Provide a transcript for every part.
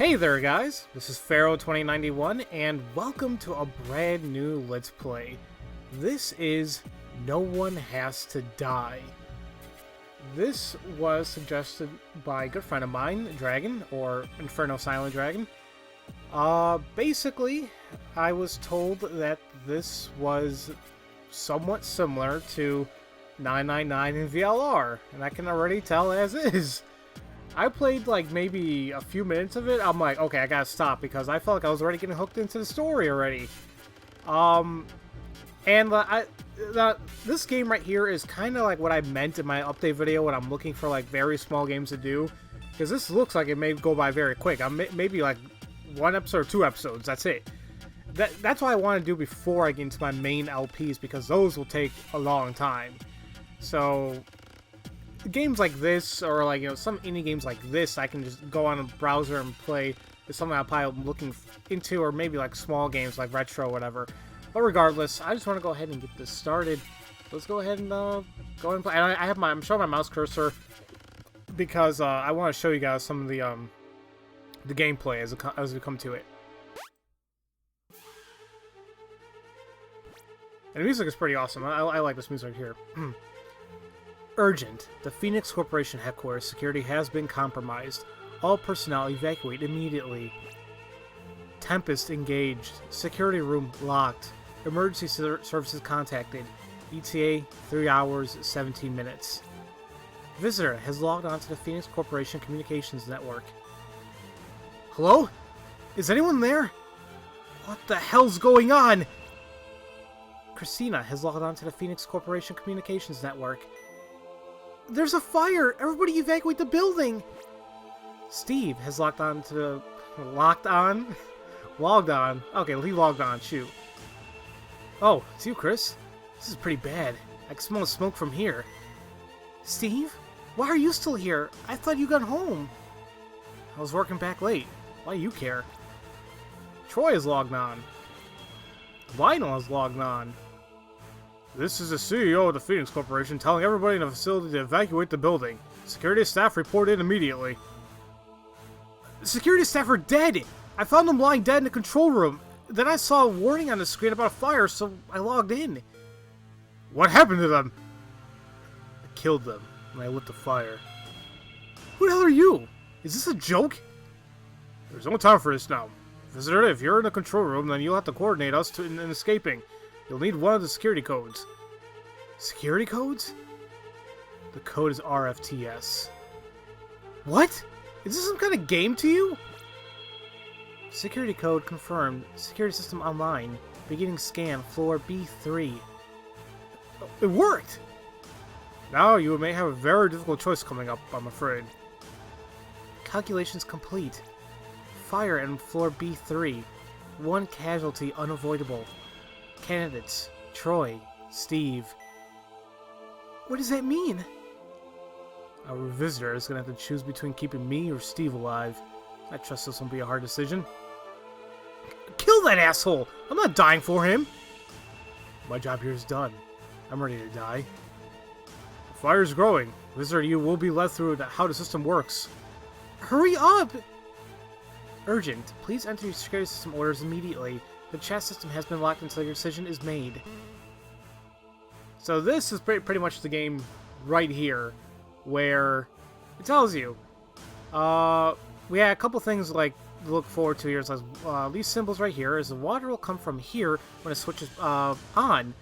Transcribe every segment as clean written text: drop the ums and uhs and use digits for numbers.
Hey there guys, this is Pharaoh2091 and welcome to a brand new Let's Play. This is No One Has to Die. This was suggested by a good friend of mine, Dragon, or Inferno Silent Dragon. Basically, I was told that this was somewhat similar to 999 in VLR, and I can already tell as is. I played like maybe a few minutes of it. I'm like, okay, I gotta stop because I felt like I was already getting hooked into the story already. This game right here is kind of like what I meant in my update video when I'm looking for like very small games to do, because this looks like it may go by very quick. Maybe like one episode or two episodes. That's it. That's what I want to do before I get into my main LPs, because those will take a long time. So games like this, or like, you know, some indie games like this, I can just go on a browser and play. Is something I'm probably looking into, or maybe like small games like retro or whatever. But regardless, I just want to go ahead and get this started. Let's go ahead and go and play. And I'm showing my mouse cursor because I want to show you guys some of the gameplay as we come to it. And the music is pretty awesome. I like this music right here. Urgent. The Phoenix Corporation headquarters security has been compromised. All personnel evacuate immediately. Tempest engaged. Security room locked. Emergency services contacted. ETA 3 hours 17 minutes. Visitor has logged on to the Phoenix Corporation Communications Network. Hello? Is anyone there? What the hell's going on? Christina has logged on to the Phoenix Corporation Communications Network. There's a fire! Everybody evacuate the building! Steve has logged on. Okay, he logged on, shoot. Oh, it's you, Chris. This is pretty bad. I can smell smoke from here. Steve? Why are you still here? I thought you got home. I was working back late. Why do you care? Troy is logged on. Lionel is logged on. This is the CEO of the Phoenix Corporation telling everybody in the facility to evacuate the building. Security staff report in immediately. Security staff are dead! I found them lying dead in the control room. Then I saw a warning on the screen about a fire, so I logged in. What happened to them? I killed them, and I lit the fire. Who the hell are you? Is this a joke? There's no time for this now. Visitor, if you're in the control room, then you'll have to coordinate us in escaping. You'll need one of the security codes. Security codes? The code is RFTS. What? Is this some kind of game to you? Security code confirmed. Security system online. Beginning scan, floor B3. It worked! Now you may have a very difficult choice coming up, I'm afraid. Calculations complete. Fire in floor B3. One casualty unavoidable. Candidates: Troy, Steve. What does that mean? Our visitor is going to have to choose between keeping me or Steve alive. I trust this won't be a hard decision. Kill that asshole! I'm not dying for him! My job here is done. I'm ready to die. The fire's growing. Visitor, you will be led through how the system works. Hurry up! Urgent. Please enter your security system orders immediately. The chat system has been locked until your decision is made. So this is pretty much the game right here, where it tells you. We had a couple things like to look forward to here. So these symbols right here is the water will come from here when it switches on.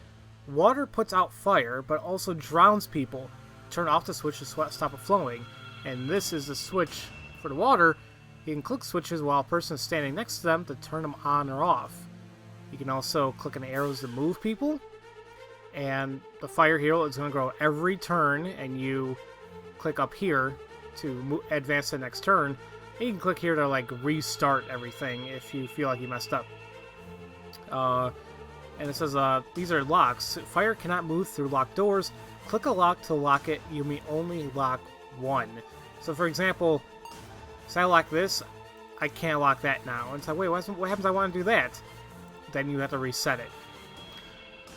Water puts out fire, but also drowns people. Turn off the switch to stop it flowing. And this is the switch for the water. You can click switches while a person is standing next to them to turn them on or off. You can also click on arrows to move people. And the fire here is going to grow every turn, and you click up here to advance to the next turn. And you can click here to like restart everything if you feel like you messed up. And it says these are locks. Fire cannot move through locked doors. Click a lock to lock it. You may only lock one. So for example, say I lock this, I can't lock that now. And it's like, wait, what happens if I want to do that? Then you have to reset it.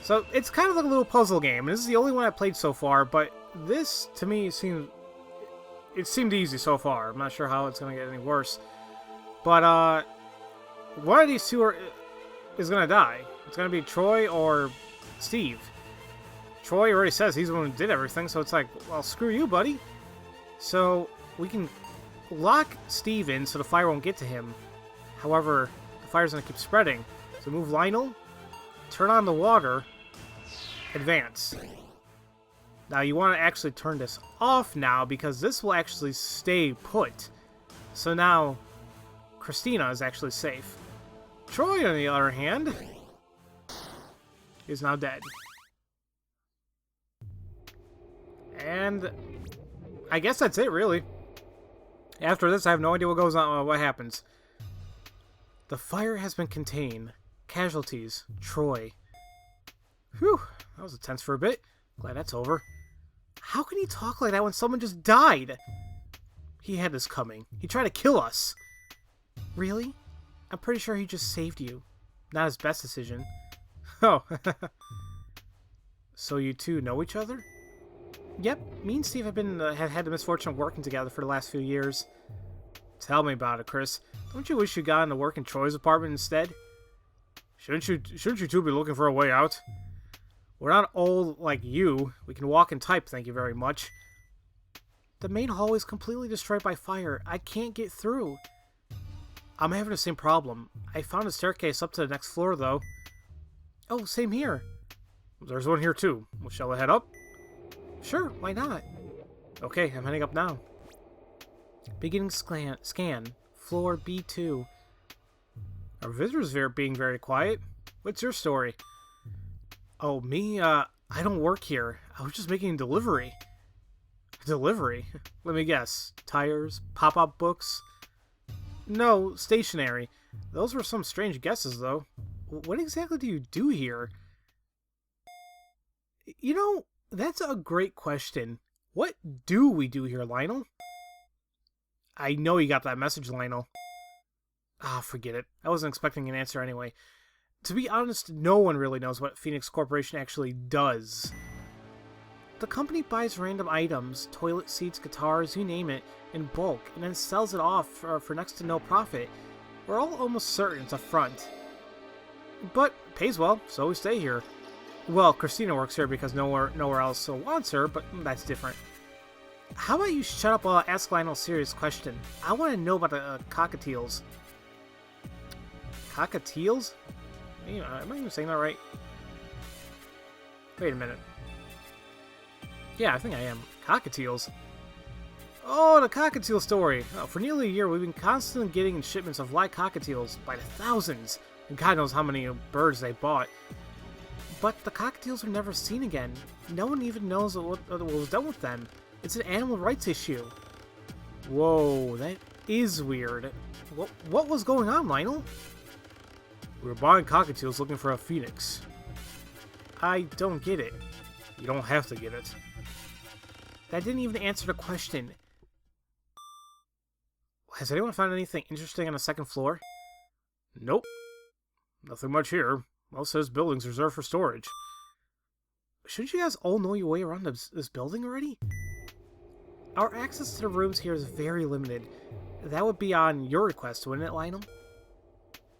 So it's kind of like a little puzzle game. This is the only one I've played so far, but this to me seemed easy so far. I'm not sure how it's going to get any worse. But, one of these two is gonna die. It's gonna be Troy or Steve. Troy already says he's the one who did everything, so it's like, well, screw you, buddy. So, we can lock Steve in so the fire won't get to him. However, the fire's gonna keep spreading. So move Lionel, turn on the water, advance. Now you want to actually turn this off now because this will actually stay put. So now Christina is actually safe. Troy, on the other hand, is now dead. And I guess that's it, really. After this, I have no idea what goes on, what happens. The fire has been contained. Casualties, Troy. Whew, that was tense for a bit. Glad that's over. How can he talk like that when someone just died? He had this coming. He tried to kill us. Really? I'm pretty sure he just saved you. Not his best decision. Oh. So you two know each other? Yep, me and Steve have had the misfortune of working together for the last few years. Tell me about it, Chris. Don't you wish you got into work in Troy's apartment instead? Shouldn't you two be looking for a way out? We're not old like you. We can walk and type, thank you very much. The main hallway is completely destroyed by fire. I can't get through. I'm having the same problem. I found a staircase up to the next floor, though. Oh, same here. There's one here, too. Well, shall I head up? Sure, why not? Okay, I'm heading up now. Beginning scan. Floor B2. Our visitors are being very quiet. What's your story? Oh, me? I don't work here. I was just making a delivery. Delivery? Let me guess. Tires? Pop-up books? No, stationery. Those were some strange guesses, though. What exactly do you do here? You know, that's a great question. What do we do here, Lionel? I know you got that message, Lionel. Ah, forget it. I wasn't expecting an answer anyway. To be honest, no one really knows what Phoenix Corporation actually does. The company buys random items, toilet seats, guitars, you name it, in bulk, and then sells it off for next to no profit. We're all almost certain it's a front. But pays well, so we stay here. Well, Christina works here because nowhere else wants her, but that's different. How about you shut up while I ask Lionel a serious question? I want to know about the cockatiels. Cockatiels? Am I even saying that right? Wait a minute. Yeah, I think I am. Cockatiels. Oh, the cockatiel story. Oh, for nearly a year, we've been constantly getting shipments of live cockatiels by the thousands. And God knows how many birds they bought. But the cockatiels were never seen again. No one even knows what was done with them. It's an animal rights issue. Whoa, that is weird. What was going on, Lionel? We were buying cockatiels looking for a phoenix. I don't get it. You don't have to get it. That didn't even answer the question. Has anyone found anything interesting on the second floor? Nope. Nothing much here. Most of this building's reserved for storage. Shouldn't you guys all know your way around this building already? Our access to the rooms here is very limited. That would be on your request, wouldn't it, Lionel?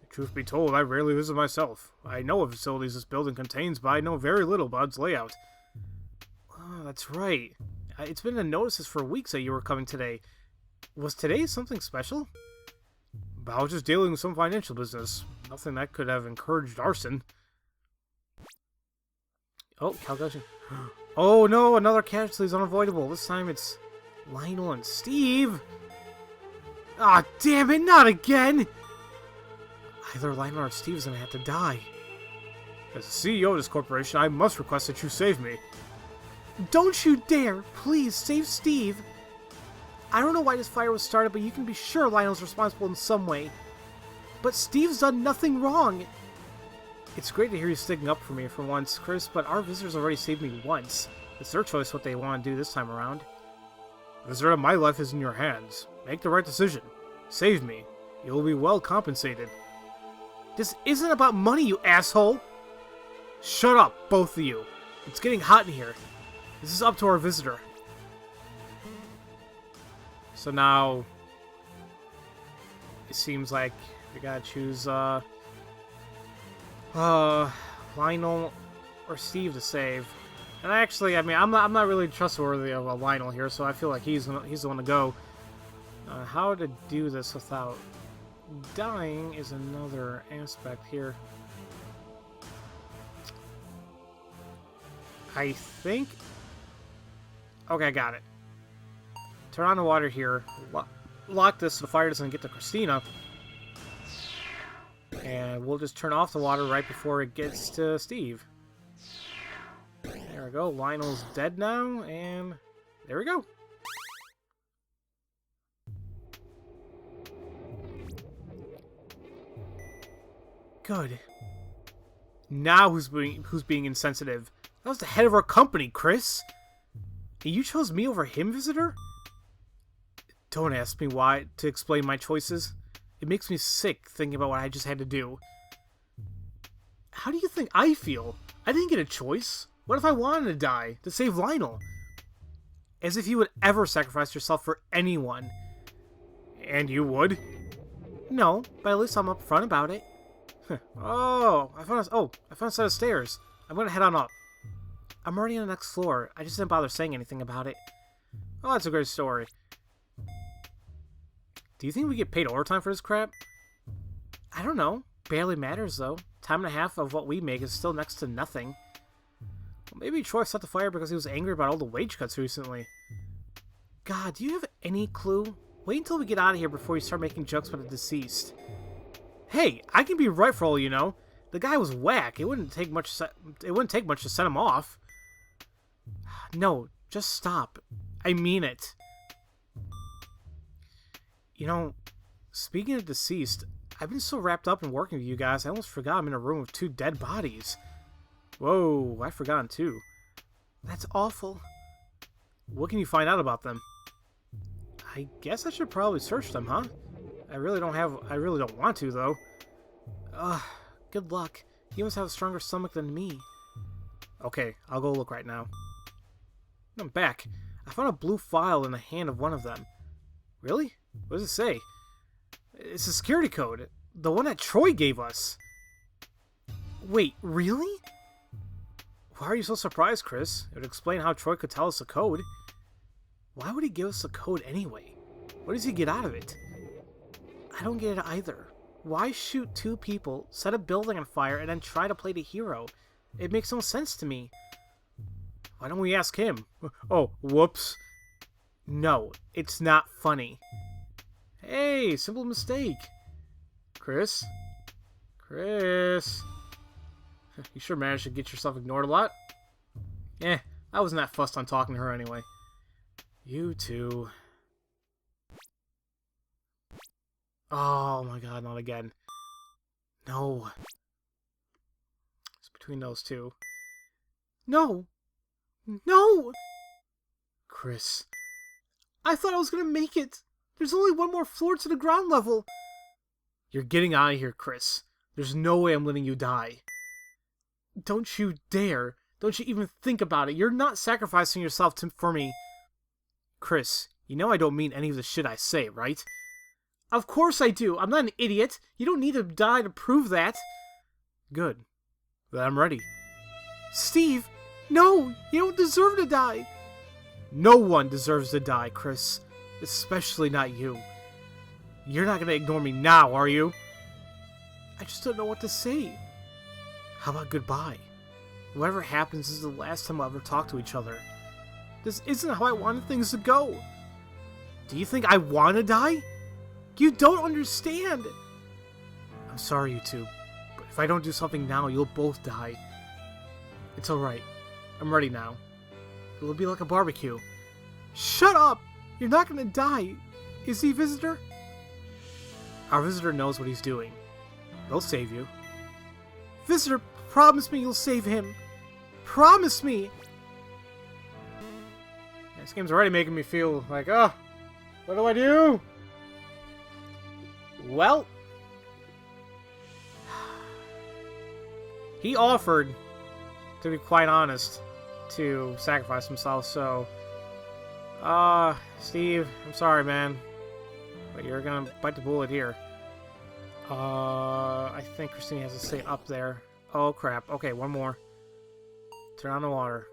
Truth be told, I rarely visit myself. I know of facilities this building contains, but I know very little about its layout. Oh, that's right. It's been in notices for weeks that you were coming today. Was today something special? I was just dealing with some financial business. Nothing that could have encouraged arson. Oh, calculation. Oh no, another casualty is unavoidable. This time it's Lionel and Steve. Ah, damn it, not again! Either Lionel or Steve is gonna have to die. As the CEO of this corporation, I must request that you save me. Don't you dare! Please, save Steve! I don't know why this fire was started, but you can be sure Lionel's responsible in some way. But Steve's done nothing wrong! It's great to hear you sticking up for me for once, Chris, but our visitors already saved me once. It's their choice what they want to do this time around. The visitor of my life is in your hands. Make the right decision. Save me. You will be well compensated. This isn't about money, you asshole! Shut up, both of you. It's getting hot in here. This is up to our visitor. So now... it seems like we gotta choose Lionel or Steve to save. And actually, I mean, I'm not really trustworthy of Lionel here, so I feel like he's the one to go. How to do this without dying is another aspect here. I think... Okay, I got it. Turn on the water here. Lock this so the fire doesn't get to Christina. And we'll just turn off the water right before it gets to Steve. There we go. Lionel's dead now, and there we go. Good. Now who's being insensitive? That was the head of our company, Chris. And you chose me over him, visitor? Don't ask me why to explain my choices. It makes me sick thinking about what I just had to do. How do you think I feel? I didn't get a choice. What if I wanted to die to save Lionel? As if you would ever sacrifice yourself for anyone. And you would? No, but at least I'm upfront about it. I found a set of stairs. I'm gonna head on up. I'm already on the next floor. I just didn't bother saying anything about it. Oh, that's a great story. Do you think we get paid overtime for this crap? I don't know. Barely matters, though. Time and a half of what we make is still next to nothing. Well, maybe Troy set the fire because he was angry about all the wage cuts recently. God, do you have any clue? Wait until we get out of here before you start making jokes about the deceased. Hey, I can be right for all you know. The guy was whack. It wouldn't take much to set him off. No, just stop. I mean it. You know, speaking of deceased, I've been so wrapped up in working with you guys, I almost forgot I'm in a room with 2 dead bodies. Whoa, I forgot too. That's awful. What can you find out about them? I guess I should probably search them, huh? I really don't want to, though. Good luck. You must have a stronger stomach than me. Okay, I'll go look right now. I'm back. I found a blue file in the hand of one of them. Really? What does it say? It's a security code. The one that Troy gave us. Wait, really? Why are you so surprised, Chris? It would explain how Troy could tell us the code. Why would he give us the code anyway? What does he get out of it? I don't get it either. Why shoot 2 people, set a building on fire, and then try to play the hero? It makes no sense to me. Why don't we ask him? Oh, whoops. No, it's not funny. Hey, simple mistake. Chris? Chris? You sure managed to get yourself ignored a lot? I wasn't that fussed on talking to her anyway. You too. Oh my god, not again. No. It's between those 2. No! No! Chris. I thought I was gonna make it. There's only 1 more floor to the ground level. You're getting out of here, Chris. There's no way I'm letting you die. Don't you dare. Don't you even think about it. You're not sacrificing yourself for me. Chris, you know I don't mean any of the shit I say, right? Of course I do. I'm not an idiot. You don't need to die to prove that. Good. Then I'm ready. Steve! No! You don't deserve to die! No one deserves to die, Chris. Especially not you. You're not gonna ignore me now, are you? I just don't know what to say. How about goodbye? Whatever happens is the last time we'll ever talk to each other. This isn't how I wanted things to go. Do you think I want to die? You don't understand. I'm sorry, you 2, but if I don't do something now, you'll both die. It's alright. I'm ready now. It'll be like a barbecue. Shut up! You're not gonna die. Is he, visitor? Our visitor knows what he's doing. He'll save you. Visitor, promise me you'll save him. Promise me! This game's already making me feel like, oh, what do I do? Well, he offered, to be quite honest, to sacrifice himself, so, Steve, I'm sorry, man, but you're gonna bite the bullet here. I think Christina has to stay up there. Oh, crap. Okay, one more. Turn on the water.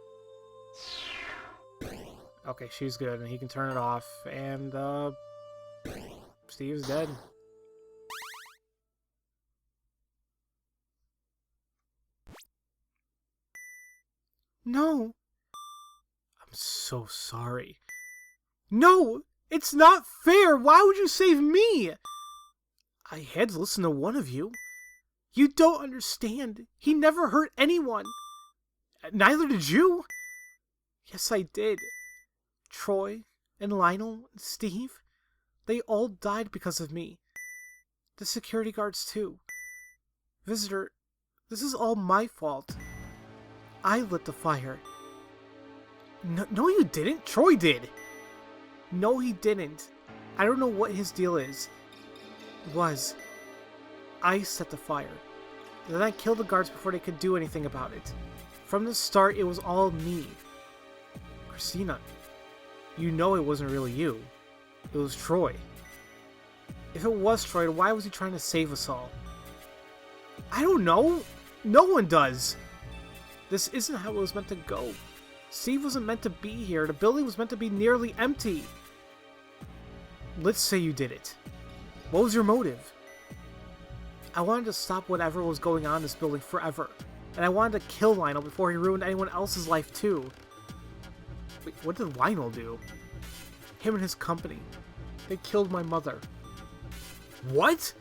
Okay, she's good, and he can turn it off. And, Steve's dead. No! I'm so sorry. No! It's not fair! Why would you save me? I had to listen to one of you. You don't understand. He never hurt anyone. Neither did you. Yes, I did. Troy and Lionel and Steve, they all died because of me. The security guards too. Visitor, this is all my fault. I lit the fire. No, you didn't. Troy did. No, he didn't. I don't know what his deal is. I set the fire. Then I killed the guards before they could do anything about it. From the start, it was all me. Christina, you know it wasn't really you. It was Troy. If it was Troy, why was he trying to save us all? I don't know. No one does. This isn't how it was meant to go. Steve wasn't meant to be here. The building was meant to be nearly empty. Let's say you did it. What was your motive? I wanted to stop whatever was going on in this building forever. And I wanted to kill Lionel before he ruined anyone else's life too. Wait, what did Lionel do? Him and his company. They killed my mother. What?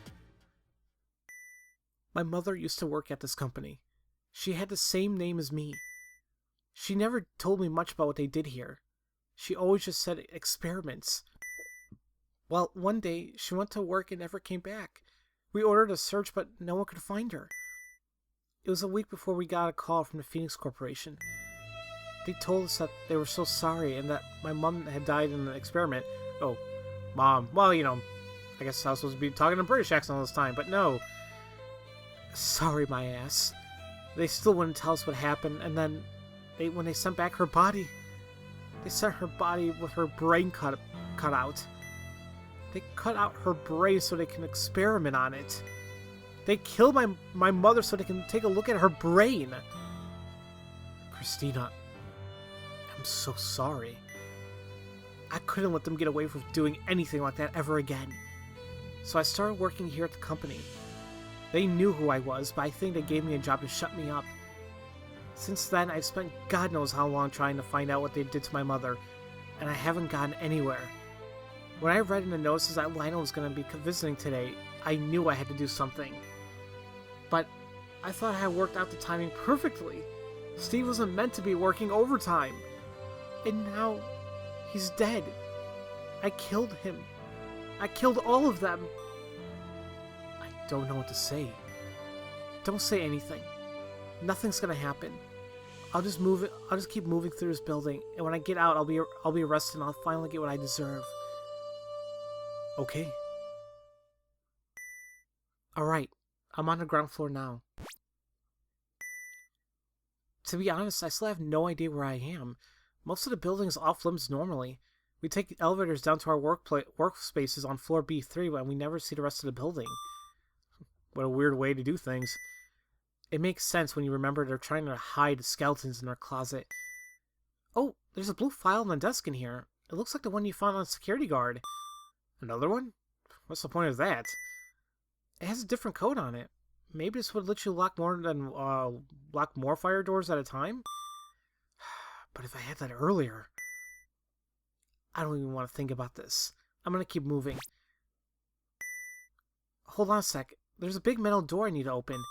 My mother used to work at this company. She had the same name as me. She never told me much about what they did here. She always just said experiments. Well, one day, she went to work and never came back. We ordered a search, but no one could find her. It was a week before we got a call from the Phoenix Corporation. They told us that they were so sorry and that my mom had died in an experiment. Oh, Mom. Well, you know, I guess I was supposed to be talking in a British accent all this time, but no. Sorry, my ass. They still wouldn't tell us what happened, and then when they sent back her body, they sent her body with her brain cut out. They cut out her brain so they can experiment on it. They killed my mother so they can take a look at her brain. Christina, I'm so sorry. I couldn't let them get away with doing anything like that ever again. So I started working here at the company. They knew who I was, but I think they gave me a job to shut me up. Since then, I've spent God knows how long trying to find out what they did to my mother, and I haven't gotten anywhere. When I read in the notices that Lionel was going to be visiting today, I knew I had to do something. But I thought I had worked out the timing perfectly. Steve wasn't meant to be working overtime. And now, he's dead. I killed him. I killed all of them. I don't know what to say. Don't say anything. Nothing's gonna happen. I'll just keep moving through this building, and when I get out, I'll be arrested and I'll finally get what I deserve. Okay. Alright, I'm on the ground floor now. To be honest, I still have no idea where I am. Most of the building is off limits normally. We take elevators down to our workspaces on floor B3, but we never see the rest of the building. What a weird way to do things. It makes sense when you remember they're trying to hide skeletons in their closet. Oh, there's a blue file on the desk in here. It looks like the one you found on the security guard. Another one? What's the point of that? It has a different code on it. Maybe this would let you lock more fire doors at a time? But if I had that earlier... I don't even want to think about this. I'm gonna keep moving. Hold on a sec. There's a big metal door I need to open.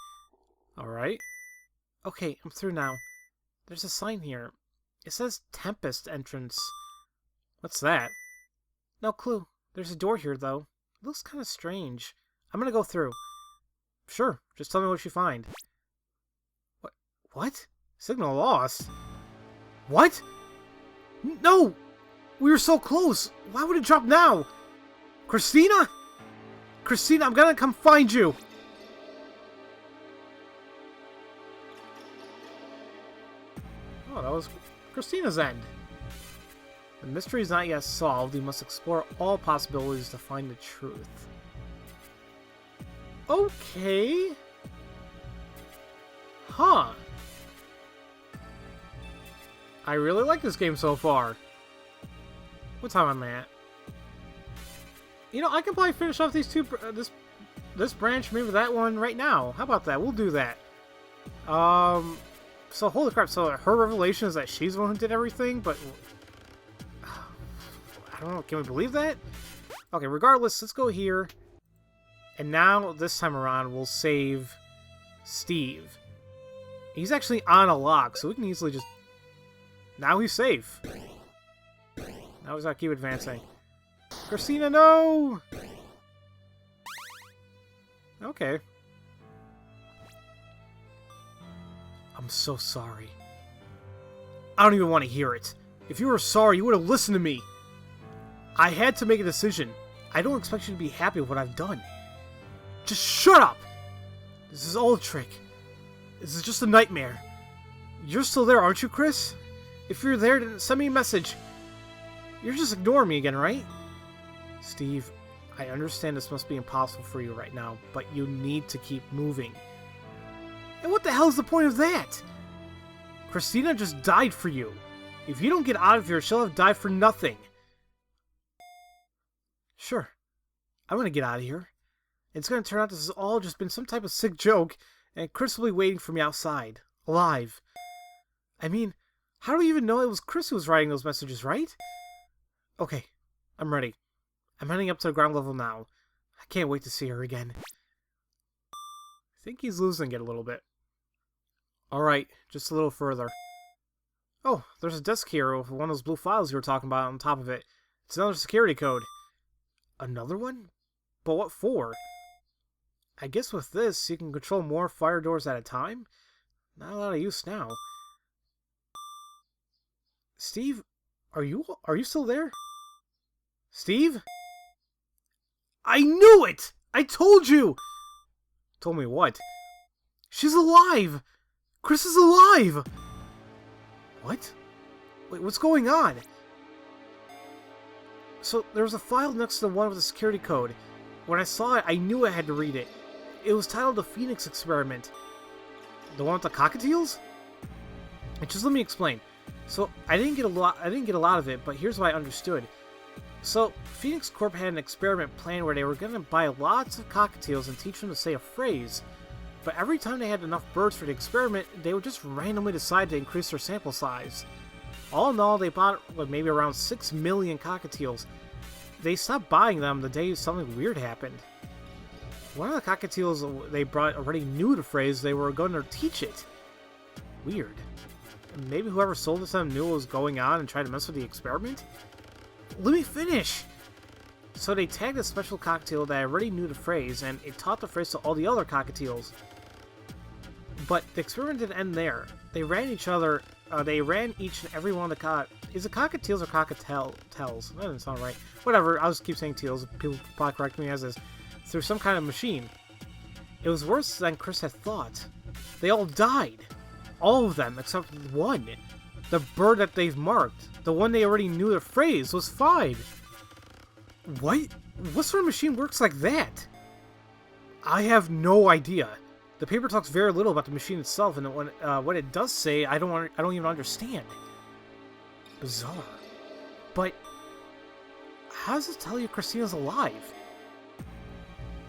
Alright. Okay, I'm through now. There's a sign here. It says Tempest Entrance. What's that? No clue. There's a door here, though. It looks kind of strange. I'm gonna go through. Sure, just tell me what you find. What? Signal lost? What? No! We were so close! Why would it drop now? Christina? Christina, I'm gonna come find you! Oh, that was Christina's end. The mystery is not yet solved. We must explore all possibilities to find the truth. Okay. Huh. I really like this game so far. What time am I at? You know, I can probably finish off these two, this branch, maybe that one right now. How about that? We'll do that. So holy crap, so her revelation is that she's the one who did everything, but I don't know, can we believe that? Okay, regardless, let's go here. And now, this time around, we'll save Steve. He's actually on a lock, so we can easily just... Now he's safe. Now he's gotta keep advancing. Christina, no! Okay. I'm so sorry. I don't even want to hear it. If you were sorry, you would have listened to me. I had to make a decision. I don't expect you to be happy with what I've done. Just shut up! This is all a trick. This is just a nightmare. You're still there, aren't you, Chris? If you're there, then send me a message. You're just ignoring me again, right? Steve, I understand this must be impossible for you right now, but you need to keep moving. And what the hell is the point of that? Christina just died for you. If you don't get out of here, she'll have died for nothing. Sure. I'm gonna get out of here. It's gonna turn out this has all just been some type of sick joke, and Chris will be waiting for me outside. Alive. I mean, how do we even know it was Chris who was writing those messages, right? Okay, I'm ready. I'm heading up to the ground level now. I can't wait to see her again. I think he's losing it a little bit. Alright, just a little further. Oh, there's a disk here with one of those blue files you were talking about on top of it. It's another security code. Another one? But what for? I guess with this, you can control more fire doors at a time? Not a lot of use now. Steve, are you still there? Steve? I knew it! I told you! Told me what? She's alive! Chris is alive! What? Wait, what's going on? So, there was a file next to the one with the security code. When I saw it, I knew I had to read it. It was titled The Phoenix Experiment. The one with the cockatiels? Just let me explain. So, I didn't get a lot of it, but here's what I understood. So, Phoenix Corp had an experiment planned where they were going to buy lots of cockatiels and teach them to say a phrase. But every time they had enough birds for the experiment, they would just randomly decide to increase their sample size. All in all, they bought maybe around 6 million cockatiels. They stopped buying them the day something weird happened. One of the cockatiels they brought already knew the phrase, they were going to teach it. Weird. Maybe whoever sold it to them knew what was going on and tried to mess with the experiment? Let me finish! So they tagged a special cockatiel that already knew the phrase, and it taught the phrase to all the other cockatiels. But the experiment didn't end there. They ran each and every one of the Is it cockatiels or cockatails? That doesn't sound right. Whatever, I'll just keep saying teals. People probably correct me as is. Through some kind of machine. It was worse than Chris had thought. They all died. All of them, except one. The bird that they've marked. The one they already knew the phrase was fine. What? What sort of machine works like that? I have no idea. The paper talks very little about the machine itself, and what it does say, I don't even understand. Bizarre. But how does it tell you Christina's alive?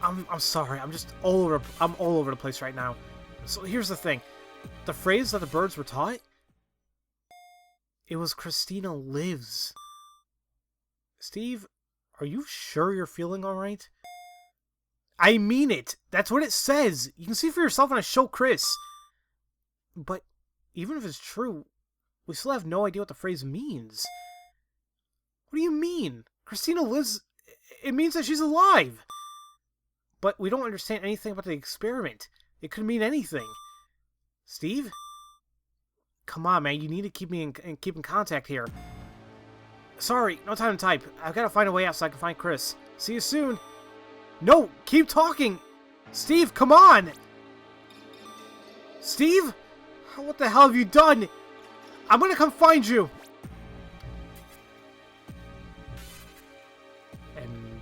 I'm sorry. I'm all over the place right now. So here's the thing. The phrase that the birds were taught, it was Christina lives. Steve, are you sure you're feeling alright? I mean it! That's what it says! You can see for yourself when I show Chris! But, even if it's true, we still have no idea what the phrase means. What do you mean? Christina lives... It means that she's alive! But we don't understand anything about the experiment. It could mean anything. Steve? Come on, man. You need to keep in contact here. Sorry, no time to type. I've got to find a way out so I can find Chris. See you soon. No, keep talking. Steve, come on. Steve? What the hell have you done? I'm gonna come find you. And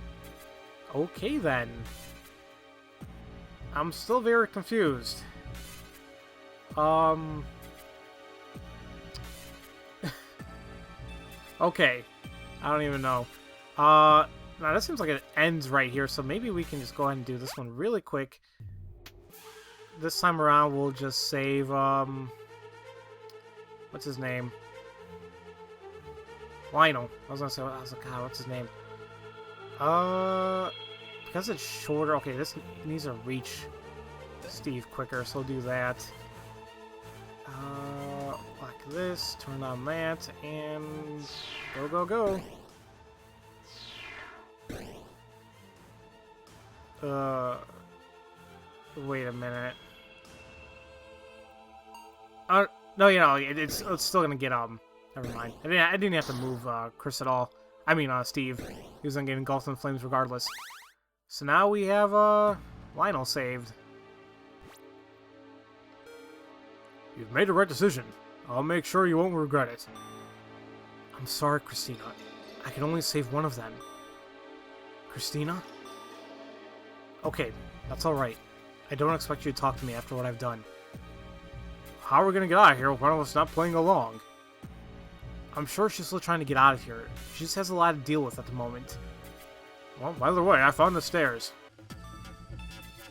okay then. I'm still very confused. Okay. I don't even know. Now this seems like it ends right here, so maybe we can just go ahead and do this one really quick. This time around, we'll just save, what's his name? Lionel. I was like, God, what's his name? Because it's shorter. Okay, this needs to reach Steve quicker, so we'll do that. Like this, turn on that, and go, go, go. Wait a minute. No, you know, it's still gonna get, never mind. I didn't have to move, Chris at all. I mean, Steve. He was gonna get engulfed in flames regardless. So now we have, Lionel saved. You've made the right decision. I'll make sure you won't regret it. I'm sorry, Christina. I can only save one of them. Christina? Okay, that's alright. I don't expect you to talk to me after what I've done. How are we gonna get out of here if one of us not playing along? I'm sure she's still trying to get out of here. She just has a lot to deal with at the moment. Well, by the way, I found the stairs.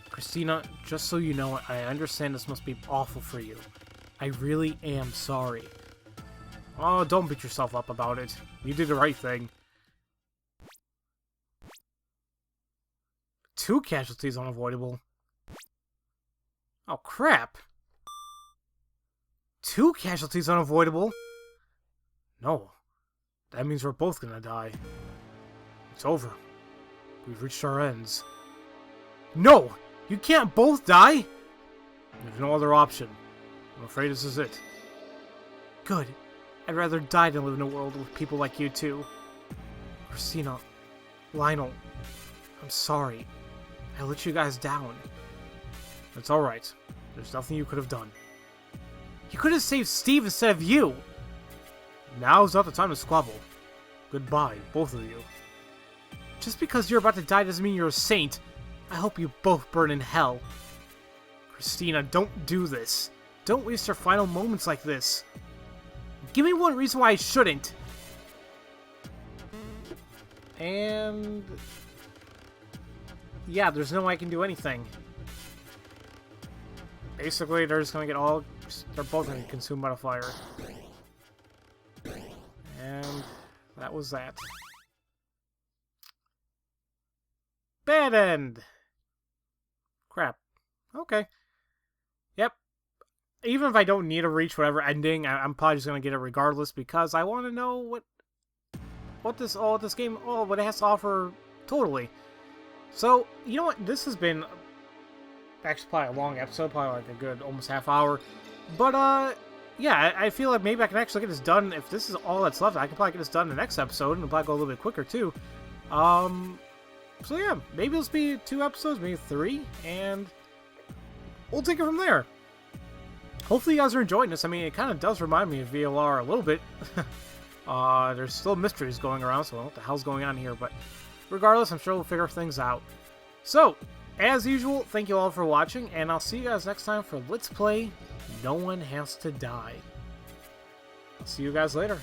Christina, just so you know, I understand this must be awful for you. I really am sorry. Oh, don't beat yourself up about it. You did the right thing. 2 casualties unavoidable. Oh, crap. 2 casualties unavoidable? No. That means we're both gonna die. It's over. We've reached our ends. No! You can't both die! There's no other option. I'm afraid this is it. Good. I'd rather die than live in a world with people like you two. Christina. Lionel. I'm sorry. I let you guys down. It's alright. There's nothing you could have done. You could have saved Steve instead of you! Now's not the time to squabble. Goodbye, both of you. Just because you're about to die doesn't mean you're a saint. I hope you both burn in hell. Christina, don't do this. Don't waste your final moments like this. Give me one reason why I shouldn't. And... yeah, there's no way I can do anything. Basically, they're just gonna get all... they're both gonna get consumed by the fire. And that was that. Bad end! Crap. Okay. Yep. Even if I don't need to reach whatever ending, I'm probably just gonna get it regardless because I want to know what this game, what it has to offer totally. So, you know what? This has been actually probably a long episode, probably like a good almost half hour. But, yeah, I feel like maybe I can actually get this done. If this is all that's left, I can probably get this done in the next episode, and it'll probably go a little bit quicker, too. So yeah, maybe this will be 2 episodes, maybe 3, and we'll take it from there. Hopefully you guys are enjoying this. I mean, it kind of does remind me of VLR a little bit. There's still mysteries going around, so I don't know what the hell's going on here, but regardless, I'm sure we'll figure things out. So, as usual, thank you all for watching, and I'll see you guys next time for Let's Play No One Has to Die. I'll see you guys later.